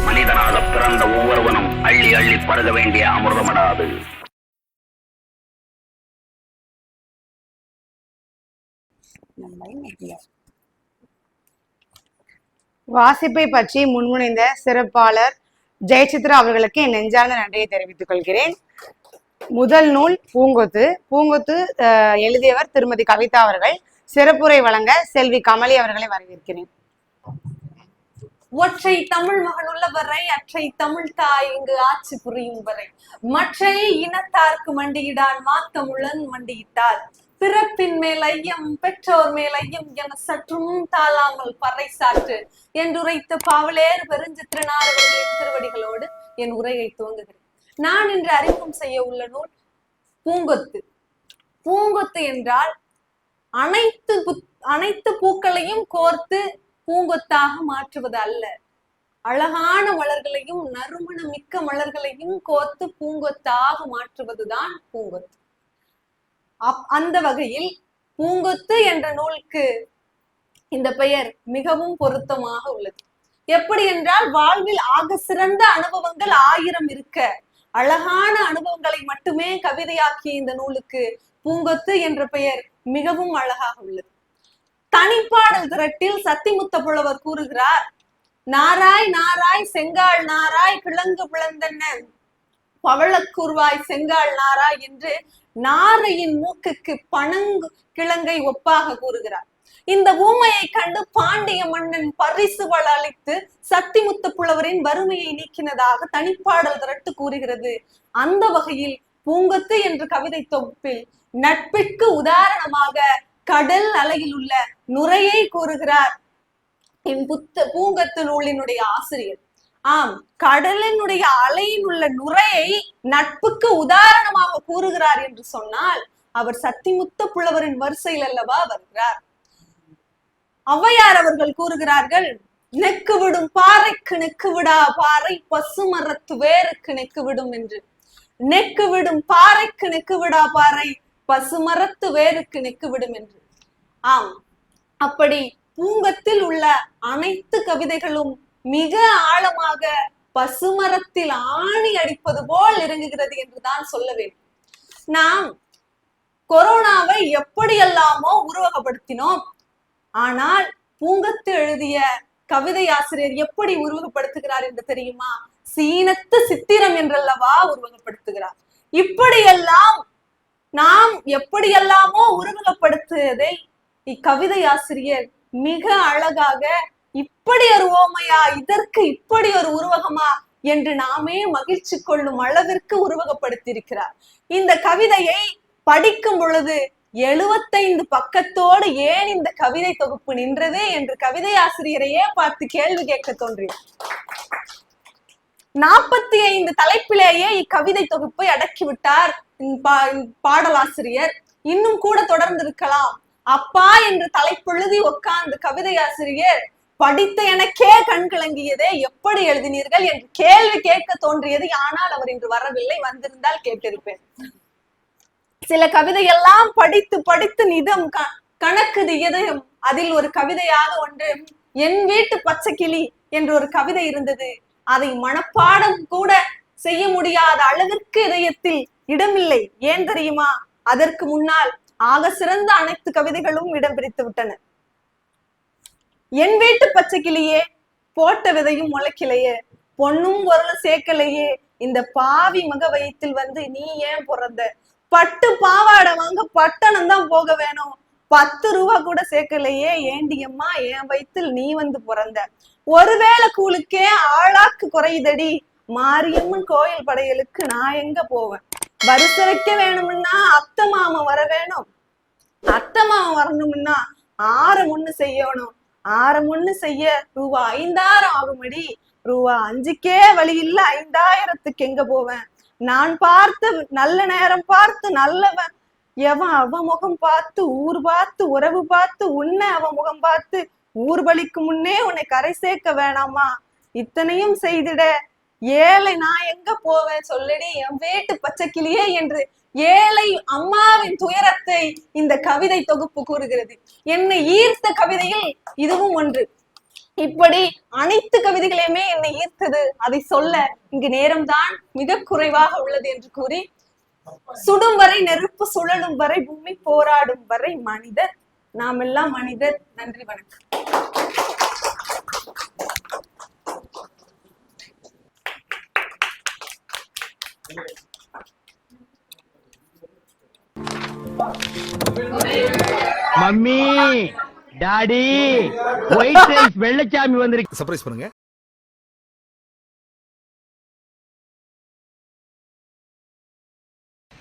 மனிதனாக பிறந்த ஒவ்வொருவனும் அள்ளி அள்ளி பருக வேண்டிய அமிர்தமடாது. வாசிப்பை பற்றி முன்முனைந்த சிறப்பாளர் ஜெயசித்ரா அவர்களுக்கு என் நெஞ்சார்ந்த நன்றியை தெரிவித்துக் கொள்கிறேன். முதல் நூல் பூங்கொத்து. பூங்கொத்து எழுதியவர் திருமதி கவிதா அவர்கள். சிறப்புரை வழங்க செல்வி கமலி அவர்களை வரவேற்கிறேன். ஒற்றை தமிழ் மகன் உள்ளவரை அற்றை தமிழ் தாய் இங்கு ஆட்சி புரியும் வரை மற்றை இனத்தார்க்கு மண்டியிடான் மாத்தமுழன் மண்டியிட்டால் பிறப்பின் மேல் ஐயம் பெற்றோர் மேல் ஐயம் என சற்றும் தாளாமல் பறை சாற்று என்றுரைத்த பாவலேர் பெருஞ்சித்திரனார் அவர்களின் திருவடிகளோடு என் உரையை துவங்குகிறேன். நான் இன்று அறிமுகம் செய்ய உள்ள நூல் பூங்கொத்து. பூங்கொத்து என்றால் அனைத்து பூக்களையும் கோர்த்து பூங்கொத்தாக மாற்றுவது அல்ல. அழகான மலர்களையும் நறுமண மிக்க மலர்களையும் கோர்த்து பூங்கொத்தாக மாற்றுவதுதான் பூங்கொத்து. அந்த வகையில் பூங்கொத்து என்ற நூலுக்கு இந்த பெயர் மிகவும் பொருத்தமாக உள்ளது. எப்படி என்றால், வாழ்வில் ஆக சிறந்த அனுபவங்கள் 1000 இருக்க அழகான அனுபவங்களை மட்டுமே கவிதையாக்கிய இந்த நூலுக்கு பூங்கொத்து என்ற பெயர் மிகவும் அழகாக உள்ளது. தனிப்பாடல் திரட்டில் சத்திமுத்த புலவர் கூறுகிறார், நாராய் நாராய் செங்கால் நாராய் கிழங்கு பிளந்தன்ன பவளக்கூர்வாய் செங்கால் நாராய் என்று நாரையின் மூக்குக்கு பனங்கு கிழங்கை ஒப்பாக கூறுகிறார். இந்த ஊமையை கண்டு பாண்டிய மன்னன் பரிசு அளித்து சத்திமுத்த புலவரின் வறுமையை நீக்கினதாக தனிப்பாடல் திரட்டு கூறுகிறது. அந்த வகையில் பூங்கொத்து என்ற கவிதை தொகுப்பில் நட்பிற்கு உதாரணமாக கடல் அலையில் உள்ள நுரையை கூறுகிறார் பூங்கொத்து நூலினுடைய ஆசிரியர். ஆம், கடலினுடைய அலையில் உள்ள நுரையை நட்புக்கு உதாரணமாக கூறுகிறார் என்று சொன்னால் அவர் சத்திமுத்த புலவரின் வரிசையில் அல்லவா வருகிறார். ஔவையார் அவர்கள் கூறுகிறார்கள், நெக்கு விடும் பாறைக்கு நெக்கு விடா பாறை பசுமரத்து வேருக்கு நெக்கு விடும் என்று. நெக்கு விடும் பாறைக்கு நெக்கு விடா பாறை பசுமரத்து வேருக்கு நெக்கு விடும் என்று. ஆம், அப்படி பூங்கொத்தில் உள்ள அனைத்து கவிதைகளும் மிக ஆழமாக பசுமரத்தில் ஆணி அடிப்பது போல் இறங்குகிறது என்றுதான் சொல்ல வேண்டும். நாம் கொரோனாவை எப்படியெல்லாமோ உருவகப்படுத்தினோம். ஆனால் பூங்கொத்து எழுதிய கவிதை ஆசிரியர் எப்படி உருவகப்படுத்துகிறார் என்று தெரியுமா? சீனத்து சித்திரம் என்றல்லவா உருவகப்படுத்துகிறார். இப்படியெல்லாம் நாம் எப்படியெல்லாமோ உருவகப்படுத்துவதை இக்கவிதை ஆசிரியர் மிக அழகாக, இப்படி ஒரு ஓமையா, இதற்கு இப்படி ஒரு உருவகமா என்று நாமே மகிழ்ச்சி கொள்ளும் அளவிற்கு உருவகப்படுத்தியிருக்கிறார். இந்த கவிதையை படிக்கும் பொழுது 75 பக்கத்தோடு ஏன் இந்த கவிதை தொகுப்பு நின்றது என்று கவிதை ஆசிரியரையே பார்த்து கேள்வி கேட்க தோன்றியது. 45 தலைப்பிலேயே இக்கவிதை தொகுப்பை அடக்கிவிட்டார் பாடலாசிரியர். இன்னும் கூட தொடர்ந்திருக்கலாம். அப்பா என்று தலைப்பெழுதி உட்கார்ந்து கவிதை ஆசிரியர் படித்த எனக்கே கண் கலங்கியதே, எப்படி எழுதினீர்கள் என்று கேள்வி கேட்க தோன்றியது. ஆனால் அவர் இன்று வரவில்லை. வந்திருந்தால் கேட்டிருப்பேன். சில கவிதையெல்லாம் படித்து படித்து நிதம் கணக்குது இதயம். அதில் ஒரு கவிதையாக ஒன்று, என் வீட்டு பச்சை கிளி என்று ஒரு கவிதை இருந்தது. அதை மனப்பாடம் கூட செய்ய முடியாத அளவிற்கு இதயத்தில் இடமில்லை. ஏன் தெரியுமா? அதற்கு முன்னால் ஆக சிறந்த அனைத்து கவிதைகளும் இடம் பிடித்து விட்டன. என் வீட்டு பச்சை கிளியே, போட்ட விதையும் முளைக்கலையே, பொண்ணும் பொருளும் சேர்க்கலையே, இந்த பாவி மக வயிற்றில் வந்து நீ ஏன் பிறந்த? பட்டு பாவாடை வாங்க பட்டணம் தான் போக வேணும், 10 ரூபா கூட சேர்க்கலையே, ஏண்டியம்மா என் வயிற்றில் நீ வந்து பிறந்த. ஒருவேளை கூழுக்கே ஆளாக்கு குறையுதடி, மாரியம்மன் கோயில் படையலுக்கு நான் எங்க போவேன்? வரிசை வைக்க வேணும்னா அத்தை மாமன் வர வேணும், அத்தை மாமன் வரணும்னா 6 முன்னு செய்யணும், 6 முன்னு செய்ய ரூபா 5000 ஆகுமடி, ரூபா 5க்கே வழி இல்ல, 5000த்துக்கு எங்க போவேன்? நான் பார்த்து நல்ல நேரம் பார்த்து நல்லவன் எவன் அவ முகம் பார்த்து ஊர் பார்த்து உறவு பார்த்து உன்னை அவ முகம் பார்த்து ஊர் பலிக்கு முன்னே உன்னை கரை சேர்க்க வேணாமா? இத்தனையும் செய்திட ஏழை நான் எங்க போவேன் சொல்லடி என் வீட்டு பச்சை கிளியே என்று ஏழை அம்மாவின் துயரத்தை இந்த கவிதை தொகுப்பு கூறுகிறது. என்னை ஈர்த்த கவிதையில் இதுவும் ஒன்று. இப்படி அனைத்து கவிதைகளையுமே என்னை ஈர்த்தது. அதை சொல்ல இங்கு நேரம்தான் மிக குறைவாக உள்ளது என்று கூறி, சுடும் வரை நெருப்பு, சுழலும் வரை பூமி, போராடும் வரை மனிதர், நாம் எல்லாம் மனிதர். நன்றி, வணக்கம். Mummy daddy white rice Vellachami வந்திருக்கு. சர்ப்ரைஸ் பண்ணுங்க.